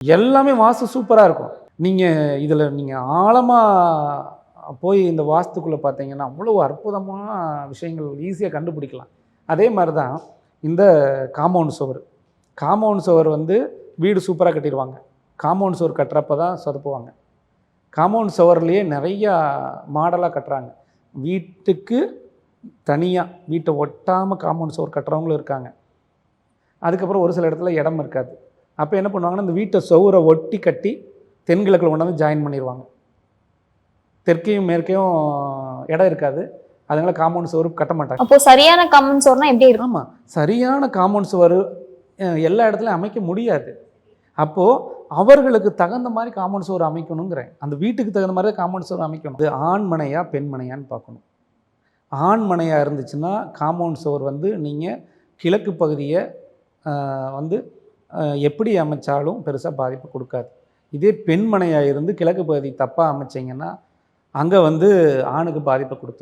எல்லாமே வாஸ்து சூப்பராக இருக்கும். நீங்கள் ஆழமாக போய் இந்த வாஸ்துக்குள்ளே பார்த்தீங்கன்னா அவ்வளோ அற்புதமான விஷயங்கள் ஈஸியாக கண்டுபிடிக்கலாம். அதே மாதிரி தான் இந்த காம்பவுண்ட் சுவர். காம்பவுண்ட் சுவர் வந்து வீடு சூப்பராக கட்டிடுவாங்க. காம்பவுண்ட் சுவர் கட்டுறப்ப தான் சொதப்புவாங்க. காம்பவுண்ட் சுவர்லேயே நிறையா மாடலாக கட்டுறாங்க. வீட்டுக்கு தனியாக வீட்டை ஒட்டாமல் காம்பவுண்ட் சுவர் கட்டுறவங்களும் இருக்காங்க. அதுக்கப்புறம் ஒரு சில இடத்துல இடம் இருக்காது. அப்போ என்ன பண்ணுவாங்கன்னா, இந்த வீட்டை சுவரை ஒட்டி கட்டி தென்கிழக்கில் கொண்டாந்து ஜாயின் பண்ணிடுவாங்க. தெற்கையும் மேற்கையும் இடம் இருக்காது. அதனால காம்பவுண்ட் சுவர் கட்ட மாட்டாங்க. அப்போ சரியான காம்பவுண்ட் சுவர்னா எப்படி இருக்கும்? ஆமாம், சரியான காம்பவுண்ட் சுவர் எல்லா இடத்துலையும் அமைக்க முடியாது. அப்போது அவர்களுக்கு தகுந்த மாதிரி காம்பவுண்ட் சுவர் அமைக்கணுங்கிறேன். அந்த வீட்டுக்கு தகுந்த மாதிரி தான் காம்பவுண்ட் சுவர் அமைக்கணும். இது ஆண்மனையா பெண்மனையான்னு பார்க்கணும். ஆண்மனையாக இருந்துச்சுன்னா காம்பவுண்ட் சுவர் வந்து நீங்கள் கிழக்கு பகுதியை வந்து எப்படி அமைச்சாலும் பெருசாக பாதிப்பு கொடுக்காது. இதே பெண்மனையாக இருந்து கிழக்கு பகுதி தப்பாக அமைச்சிங்கன்னா அங்கே வந்து ஆணுக்கு பாதிப்பை கொடுத்துரும்.